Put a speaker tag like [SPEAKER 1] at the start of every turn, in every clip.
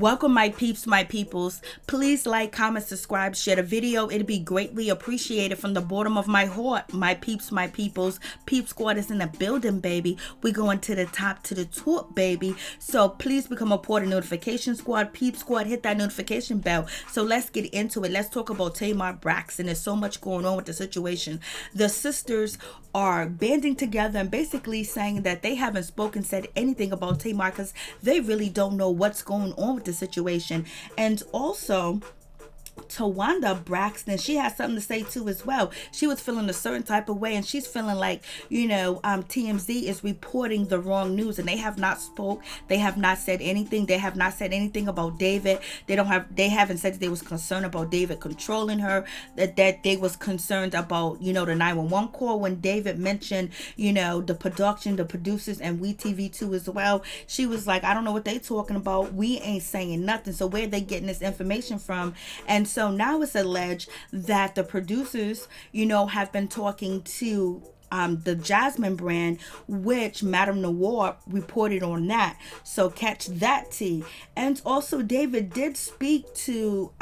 [SPEAKER 1] Welcome, my peeps, my peoples. Please like, comment, subscribe, share the video. It'd be greatly appreciated from the bottom of my heart. My peeps, my peoples. Peep Squad is in the building, baby. We going to the top, to the top, baby. So please become a part of Notification Squad. Peep Squad, hit that notification bell. So let's get into it. Let's talk about Tamar Braxton. There's so much going on with the situation. The sisters are banding together and basically saying that they haven't said anything about Tamar because they really don't know what's going on with the situation. And also, Tamar Braxton, she has something to say too as well. She was feeling a certain type of way, and she's feeling like, TMZ is reporting the wrong news, and they have not said anything. They have not said anything about David. They haven't said that they was concerned about David controlling her, that they was concerned about, the 911 call when David mentioned, the production, the producers, and WeTv too as well. She was like, I don't know what they talking about. We ain't saying nothing. So where they getting this information from? And so now it's alleged that the producers, have been talking to the Jasmine brand, which Madame Noir reported on that. So catch that tea. And also David did speak to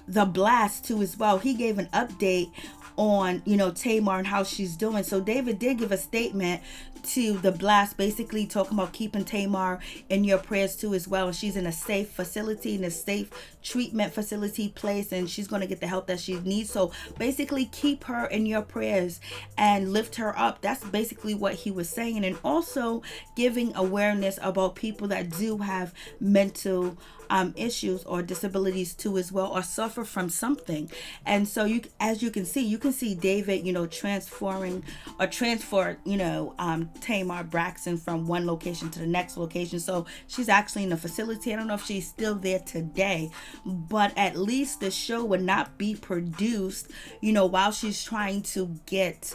[SPEAKER 1] the Blast too as well. He gave an update on Tamar and how she's doing. So David did give a statement to the Blast, basically talking about keeping Tamar in your prayers too as well. She's in a safe facility, in a safe treatment facility place, and she's going to get the help that she needs. So basically keep her in your prayers and lift her up. That's basically what he was saying. And also giving awareness about people that do have mental issues or disabilities too as well, or suffer from something. And so as you can see David transfer Tamar Braxton from one location to the next location. So she's actually in a facility. I don't know if she's still there today, but at least the show would not be produced while she's trying to get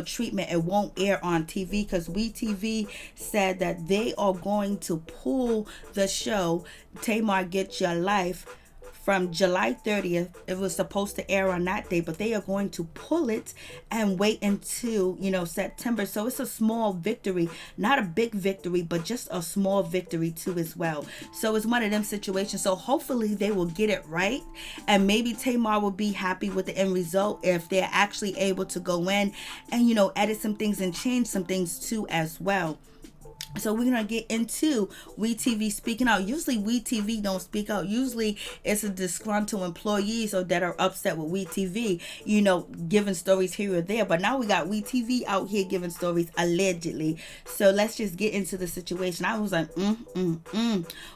[SPEAKER 1] treatment. It won't air on TV because WeTv said that they are going to pull the show Tamar Get Your Life from July 30th. It was supposed to air on that day, but they are going to pull it and wait until September. So it's a small victory, not a big victory, but just a small victory too as well. So it's one of them situations. So hopefully they will get it right, and maybe Tamar will be happy with the end result if they're actually able to go in and edit some things and change some things too as well. So we're going to get into WeTv speaking out. Usually WeTv don't speak out. Usually it's a disgruntled employees or that are upset with WeTv, giving stories here or there. But now we got WeTv out here giving stories allegedly. So let's just get into the situation. I was like,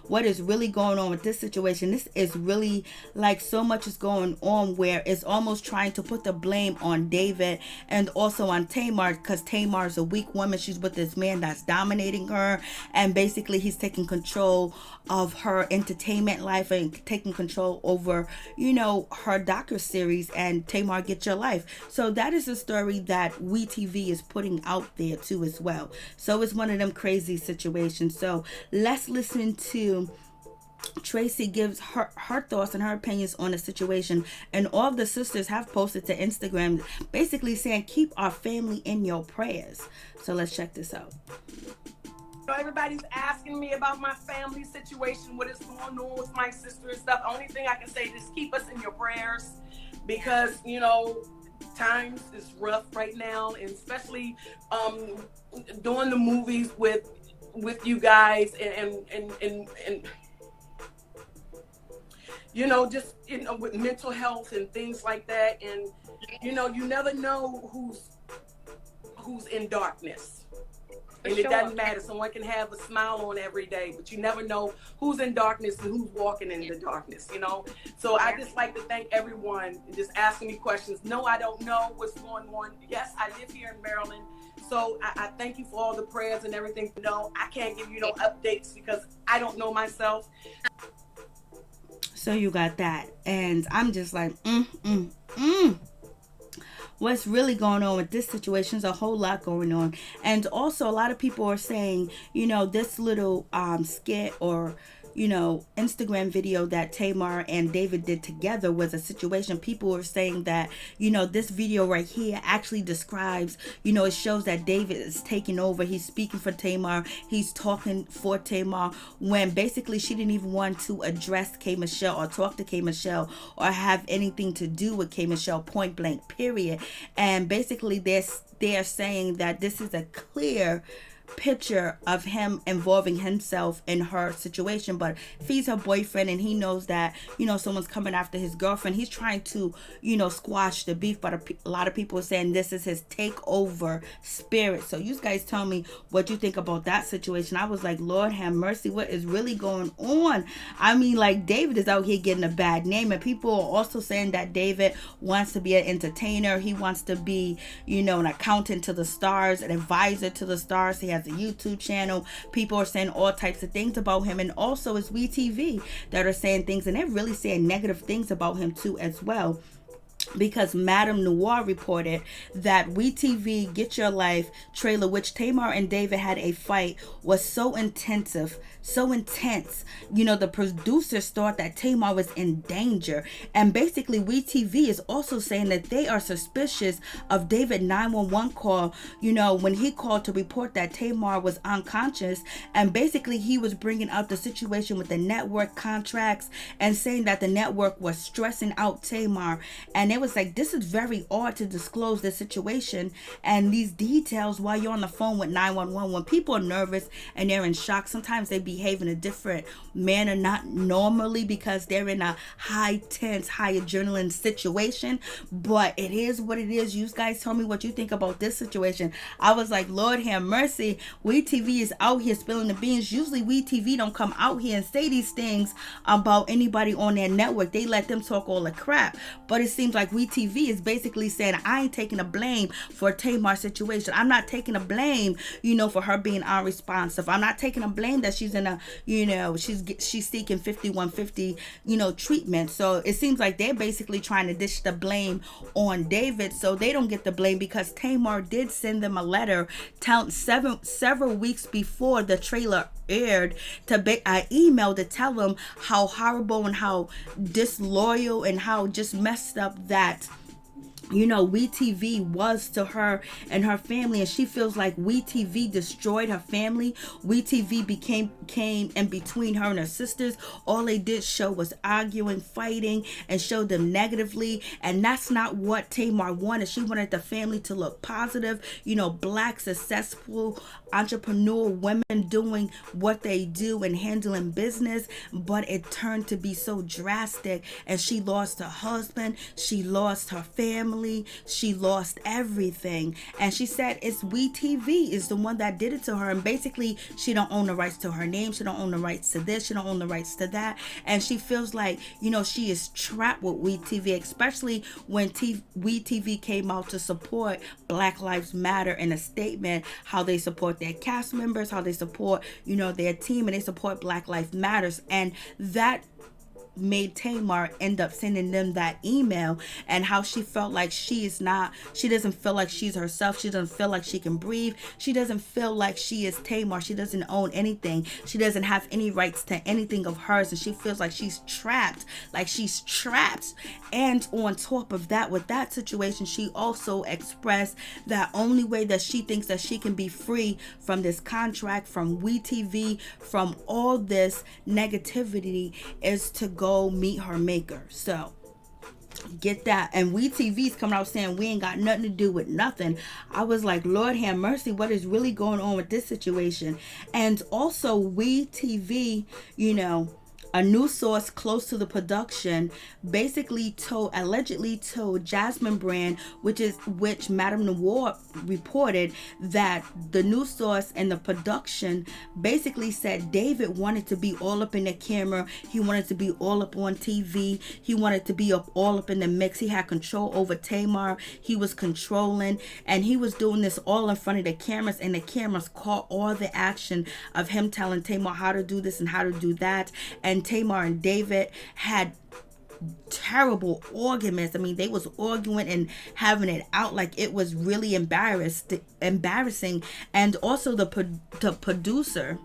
[SPEAKER 1] what is really going on with this situation? This is really like so much is going on where it's almost trying to put the blame on David and also on Tamar, because Tamar is a weak woman. She's with this man that's dominating her, and basically he's taking control of her entertainment life and taking control over her docu-series and Tamar Get Your Life. So that is a story that WeTv is putting out there too as well. So it's one of them crazy situations. So let's listen to Traci gives her thoughts and her opinions on the situation. And all of the sisters have posted to Instagram basically saying keep our family in your prayers. So let's check this out.
[SPEAKER 2] Everybody's asking me about my family situation, what is going on with my sister and stuff. Only thing I can say is keep us in your prayers, because times is rough right now, and especially doing the movies with you guys and just with mental health and things like that. And you never know who's in darkness. And it doesn't matter. Someone can have a smile on every day, but you never know who's in darkness and who's walking in the darkness, So I just like to thank everyone just asking me questions. No, I don't know what's going on. Yes, I live here in Maryland. So I thank you for all the prayers and everything. I can't give you no updates because I don't know myself.
[SPEAKER 1] So you got that. And I'm just like, what's really going on with this situation. There's a whole lot going on. And also a lot of people are saying, this little skit or Instagram video that Tamar and David did together was a situation. People were saying that, this video right here actually describes, it shows that David is taking over. He's speaking for Tamar. He's talking for Tamar when basically she didn't even want to address K. Michelle or talk to K. Michelle or have anything to do with K. Michelle, point blank, period. And basically they're saying that this is a clear picture of him involving himself in her situation. But if he's her boyfriend and he knows that someone's coming after his girlfriend, he's trying to squash the beef. But a lot of people are saying this is his takeover spirit. So you guys tell me what you think about that situation. I was like, Lord have mercy, what is really going on? I mean, like, David is out here getting a bad name, and people are also saying that David wants to be an entertainer. He wants to be an accountant to the stars, an advisor to the stars. He has a YouTube channel. People are saying all types of things about him, and also it's WeTv that are saying things, and they're really saying negative things about him too as well. Because Madame Noir reported that WeTv Get Your Life trailer, which Tamar and David had a fight, was so intense. The producers thought that Tamar was in danger. And basically WeTv is also saying that they are suspicious of David 911 call, when he called to report that Tamar was unconscious. And basically he was bringing up the situation with the network contracts and saying that the network was stressing out Tamar. And it was like, this is very odd to disclose the situation and these details while you're on the phone with 911. When people are nervous and they're in shock, sometimes they behave in a different manner, not normally, because they're in a high tense, high adrenaline situation. But it is what it is. You guys tell me what you think about this situation. I was like, Lord have mercy. WeTv is out here spilling the beans. Usually WeTv don't come out here and say these things about anybody on their network. They let them talk all the crap. But it seems like WeTv is basically saying, I ain't taking the blame for Tamar's situation. I'm not taking the blame, for her being unresponsive. I'm not taking the blame that she's in a, she's seeking 5150, treatment. So it seems like they're basically trying to dish the blame on David so they don't get the blame, because Tamar did send them a letter several weeks before the trailer aired an email to tell them how horrible and how disloyal and how just messed up that WeTv was to her and her family, and she feels like WeTv destroyed her family. WeTv came in between her and her sisters. All they did show was arguing, fighting, and showed them negatively, and that's not what Tamar wanted. She wanted the family to look positive, Black, successful, entrepreneur women doing what they do and handling business. But it turned to be so drastic, and she lost her husband, she lost her family, she lost everything. And she said it's WeTv is the one that did it to her, and basically she don't own the rights to her name, she don't own the rights to this, she don't own the rights to that, and she feels like she is trapped with WeTv, especially when WeTv came out to support Black Lives Matter in a statement, how they support their cast members, how they support their team, and they support Black Lives Matters. And that made Tamar end up sending them that email, and how she felt like she doesn't feel like she's herself. She doesn't feel like she can breathe. She doesn't feel like she is Tamar. She doesn't own anything. She doesn't have any rights to anything of hers, and she feels like she's trapped. And on top of that, with that situation, she also expressed that only way that she thinks that she can be free from this contract, from WeTv, from all this negativity, is to go meet her maker. So get that. And WeTV's coming out saying we ain't got nothing to do with nothing. I was like, Lord have mercy, what is really going on with this situation? And also WeTV, a news source close to the production basically allegedly told Jasmine Brand, which Madame Noir reported, that the news source and the production basically said David wanted to be all up in the camera. He wanted to be all up on TV. He wanted to be all up in the mix. He had control over Tamar. He was controlling, and he was doing this all in front of the cameras, and the cameras caught all the action of him telling Tamar how to do this and how to do that. And Tamar and David had terrible arguments. I mean, they was arguing and having it out like it was really embarrassing. And also the producer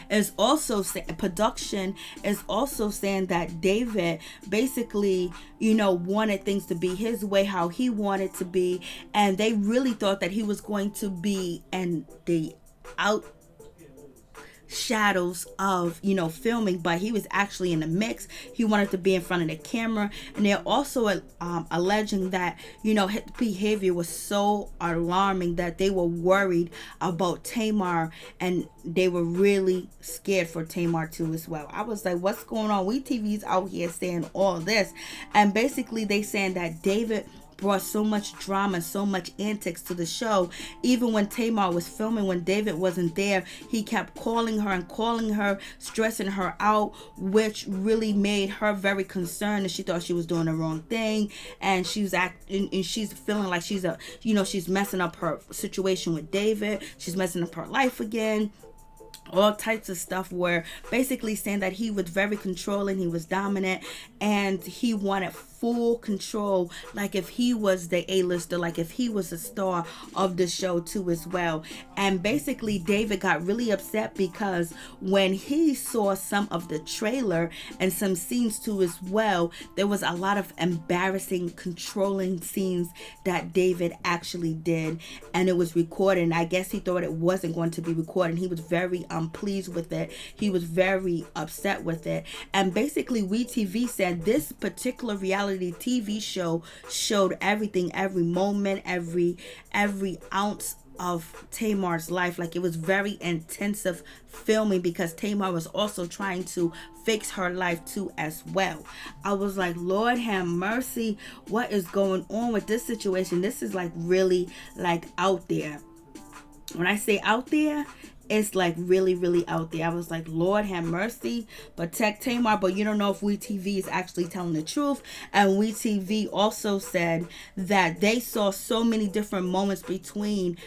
[SPEAKER 1] is also production is also saying that David basically, wanted things to be his way, how he wanted to be, and they really thought that he was going to be in the out shadows of filming, but he was actually in the mix. He wanted to be in front of the camera, and they're also alleging that his behavior was so alarming that they were worried about Tamar, and they were really scared for Tamar too as well. I was like, what's going on? WeTV's out here saying all this, and basically they saying that David brought so much drama, so much antics to the show. Even when Tamar was filming, when David wasn't there, he kept calling her, stressing her out, which really made her very concerned, and she thought she was doing the wrong thing, and she's feeling like she's messing up her situation with David. She's messing up her life again. All types of stuff, were basically saying that he was very controlling, he was dominant, and he wanted full control, like if he was the A-lister, like if he was a star of the show too as well. And basically David got really upset because when he saw some of the trailer and some scenes too as well, there was a lot of embarrassing, controlling scenes that David actually did, and it was recorded. And I guess he thought it wasn't going to be recorded. He was very unpleased with it. He was very upset with it. And basically WeTV said this particular reality TV show showed everything, every moment, every ounce of Tamar's life. Like, it was very intensive filming because Tamar was also trying to fix her life too as well. I was like, Lord have mercy, what is going on with this situation? This is like really like out there. When I say out there, it's like really, really out there. I was like, Lord have mercy, protect Tamar. But you don't know if WeTV is actually telling the truth. And WeTV also said that they saw so many different moments between,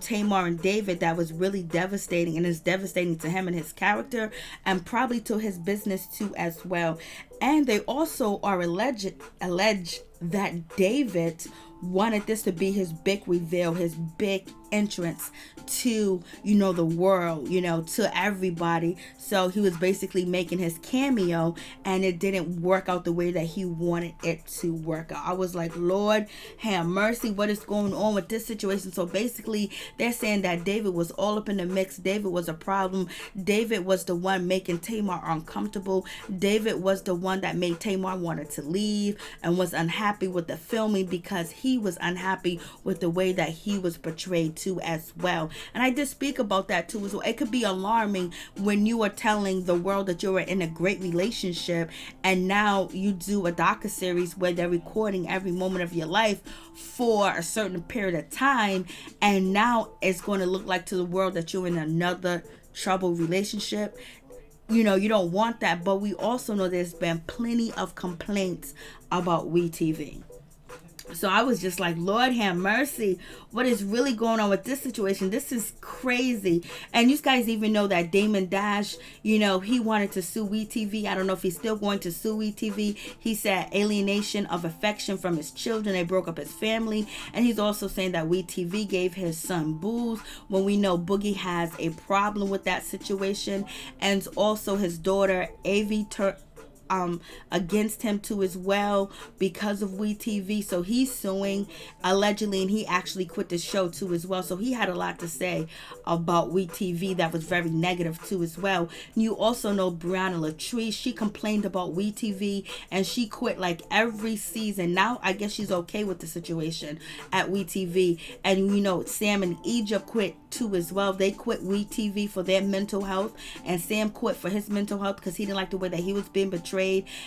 [SPEAKER 1] Tamar and David that was really devastating, and it's devastating to him and his character, and probably to his business too as well. And they also are alleged that David wanted this to be his big reveal, his big entrance to, the world, to everybody. So he was basically making his cameo, and it didn't work out the way that he wanted it to work out. I was like, Lord have mercy, what is going on with this situation? So basically they're saying that David was all up in the mix. David was a problem. David was the one making Tamar uncomfortable. David was the one that made Tamar wanted to leave and was unhappy with the filming because he was unhappy with the way that he was portrayed too as well. And I did speak about that too as well. It could be alarming when you are telling the world that you're in a great relationship, and now you do a docuseries where they're recording every moment of your life for a certain period of time, and now it's going to look like to the world that you're in another troubled relationship. You don't want that. But we also know there's been plenty of complaints about WeTV. So I was just like, Lord have mercy, what is really going on with this situation? This is crazy. And you guys even know that Damon Dash, he wanted to sue WeTV. I don't know if he's still going to sue WeTV. He said alienation of affection from his children. They broke up his family. And he's also saying that WeTV gave his son booze, when we know Boogie has a problem with that situation. And also his daughter, Avi, against him too as well because of WeTV. So he's suing allegedly, and he actually quit the show too as well. So he had a lot to say about WeTV that was very negative too as well. You also know Brianna Latrice, she complained about WeTV and she quit like every season. Now I guess she's okay with the situation at WeTV. And Sam and Egypt quit too as well. They quit WeTV for their mental health, and Sam quit for his mental health because he didn't like the way that he was being betrayed.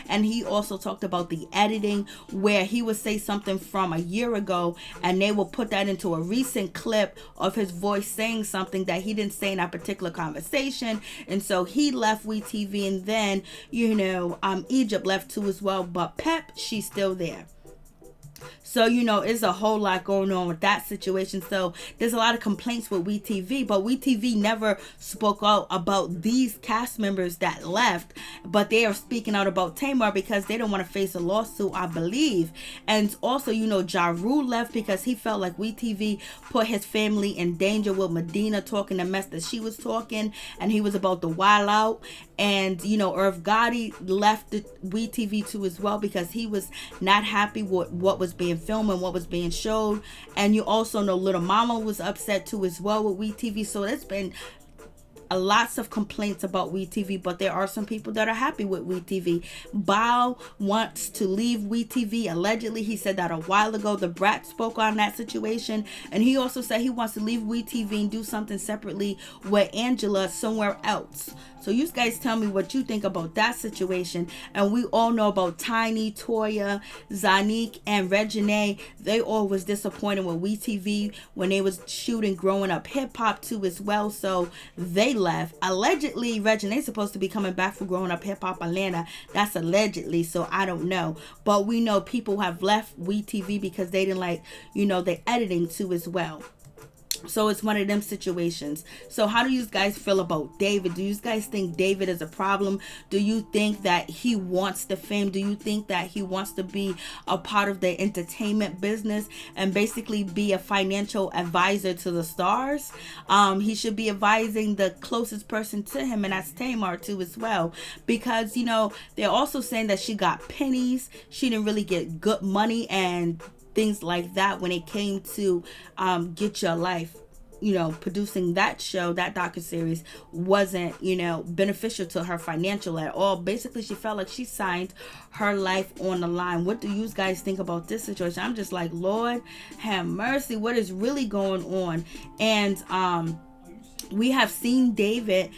[SPEAKER 1] And he also talked about the editing, where he would say something from a year ago and they will put that into a recent clip of his voice saying something that he didn't say in that particular conversation. And so he left WeTV, and then Egypt left too as well, but Pep, she's still there. So, it's a whole lot going on with that situation. So there's a lot of complaints with WeTV, but WeTV never spoke out about these cast members that left. but they are speaking out about Tamar because they don't want to face a lawsuit, I believe. And also, Ja Rule left because he felt like WeTV put his family in danger with Medina talking the mess that she was talking, and he was about to wild out. And Irv Gotti left the WeTV too as well because he was not happy with what was being filmed and what was being showed. And you also know Little Mama was upset too as well with WeTV. So it's been lots of complaints about WeTV, but there are some people that are happy with WeTV. Bao wants to leave WeTV. Allegedly, he said that a while ago. The Brat spoke on that situation, and he also said he wants to leave WeTV and do something separately with Angela somewhere else. So you guys tell me what you think about that situation. And we all know about Tiny, Toya, Zanique, and Maryjanetv. They all was disappointed with WeTV when they was shooting Growing Up Hip Hop too as well. So they left. Allegedly, Maryjanetv supposed to be coming back for Growing Up Hip Hop Atlanta. That's allegedly, so I don't know. But we know people have left WeTV because they didn't like, the editing too as well. So it's one of them situations. So how do you guys feel about David? Do you guys think David is a problem? Do you think that he wants the fame? Do you think that he wants to be a part of the entertainment business and basically be a financial advisor to the stars? He should be advising the closest person to him, and that's Tamar too as well. Because, they're also saying that she got pennies. She didn't really get good money and things like that when it came to Get Your Life. Producing that show, that docuseries wasn't, beneficial to her financial at all. Basically, she felt like she signed her life on the line. What do you guys think about this situation? I'm just like, Lord have mercy, what is really going on? And we have seen David,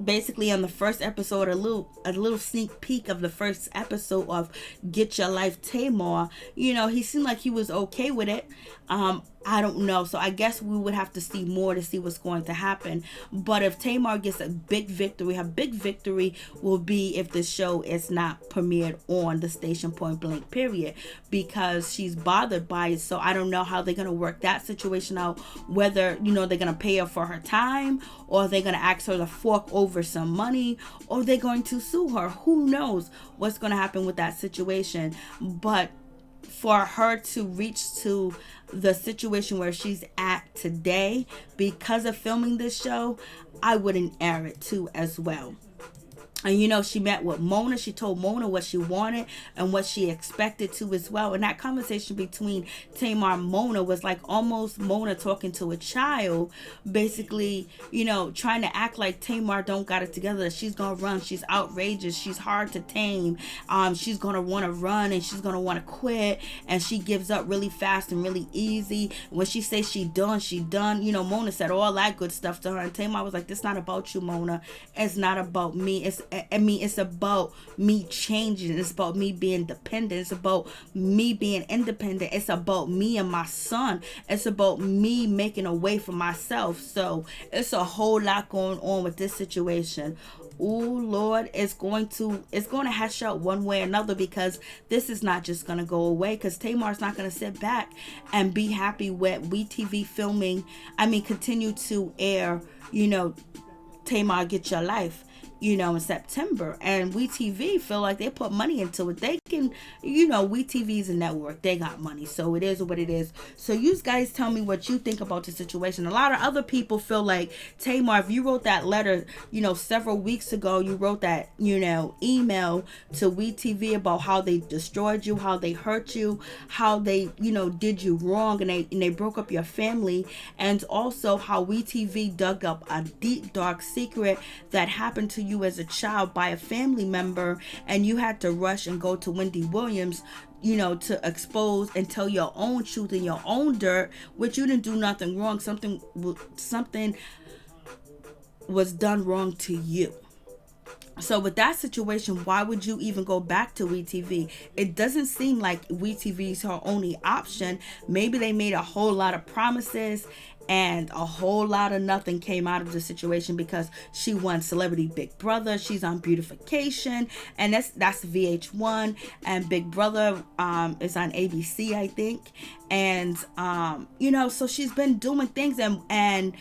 [SPEAKER 1] basically on the first episode, a little sneak peek of the first episode of Get Your Life Tamar. He seemed like he was okay with it. I don't know. So I guess we would have to see more to see what's going to happen. But if Tamar gets a big victory, her big victory will be if the show is not premiered on the station point blank period, because she's bothered by it. So I don't know how they're going to work that situation out, whether, they're going to pay her for her time, or they're going to ask her to fork over some money, or they're going to sue her. Who knows what's going to happen with that situation. But for her to reach to the situation where she's at today because of filming this show, I wouldn't air it too as well. And she met with Mona. She told Mona what she wanted and what she expected to as well. And that conversation between Tamar and Mona was like almost Mona talking to a child, basically, trying to act like Tamar don't got it together. She's gonna run. She's outrageous. She's hard to tame. She's gonna want to run and she's gonna want to quit. And she gives up really fast and really easy. When she says she done, she done. Mona said all that good stuff to her, and Tamar was like, "This not about you, Mona. It's not about me. It's about me changing. It's about me being dependent. It's about me being independent. It's about me and my son. It's about me making a way for myself." So it's a whole lot going on with this situation. Oh Lord, it's going to hash out one way or another, because this is not just going to go away, because Tamar's not going to sit back and be happy with WeTV filming. Continue to air, Tamar Get Your Life, in September. And WeTV feel like they put money into it. They can, WeTV's a network. They got money. So it is what it is. So you guys tell me what you think about the situation. A lot of other people feel like, Tamar, if you wrote that letter, several weeks ago, you wrote that, email to WeTV about how they destroyed you, how they hurt you, how they, did you wrong, and they broke up your family, and also how WeTV dug up a deep, dark secret that happened to you as a child by a family member, and you had to rush and go to Wendy Williams, to expose and tell your own truth and your own dirt, which you didn't do nothing wrong. Something was done wrong to you. So with that situation, why would you even go back to WeTV? It doesn't seem like WeTV is her only option. Maybe they made a whole lot of promises and a whole lot of nothing came out of the situation, because she won Celebrity Big Brother. She's on Beautification, and that's VH1, and Big Brother is on ABC, I think. And so she's been doing things, and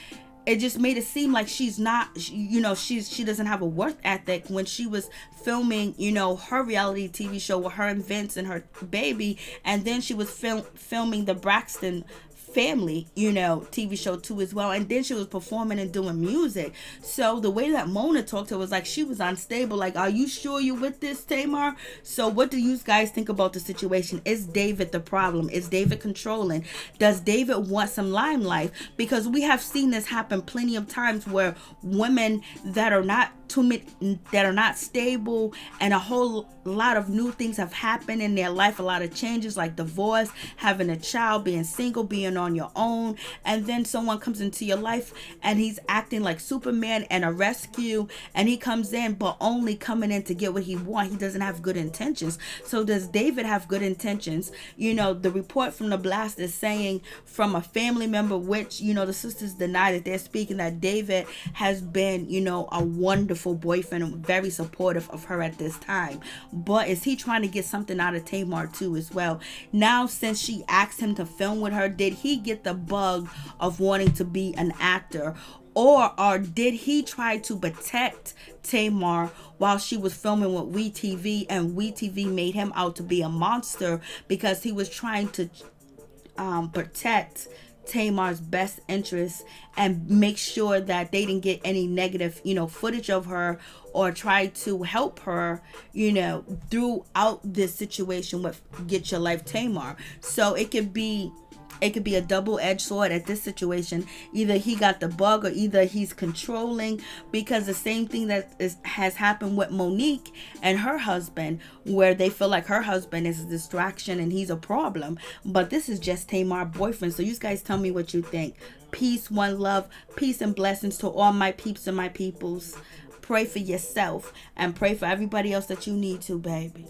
[SPEAKER 1] it just made it seem like she's not, she doesn't have a work ethic when she was filming, her reality TV show with her and Vince and her baby. And then she was filming the Braxton family, TV show too as well. And then she was performing and doing music. So the way that Mona talked to her was like she was unstable. Like, are you sure you're with this, Tamar? So what do you guys think about the situation? Is David the problem? Is David controlling? Does David want some limelight? Because we have seen this happen plenty of times where women that are not stable, and a whole lot of new things have happened in their life, a lot of changes like divorce, having a child, being single, being on your own, and then someone comes into your life and he's acting like Superman and a rescue, and he comes in but only coming in to get what he wants. He doesn't have good intentions. So does David have good intentions? The report from the blast is saying from a family member, which the sisters deny that they're speaking, that David has been a wonderful boyfriend, very supportive of her at this time. But is he trying to get something out of Tamar too as well? Now, since she asked him to film with her, did he get the bug of wanting to be an actor? Or did he try to protect Tamar while she was filming with WeTv, and WeTv made him out to be a monster because he was trying to protect Tamar's best interests and make sure that they didn't get any negative, footage of her, or try to help her, throughout this situation with Get Your Life Tamar. So it could be a double-edged sword at this situation. Either he got the bug or either he's controlling, because the same thing has happened with Monique and her husband, where they feel like her husband is a distraction and he's a problem. But this is just Tamar boyfriend. So you guys tell me what you think. Peace, one love, peace and blessings to all my peeps and my peoples. Pray for yourself and pray for everybody else that you need to, baby.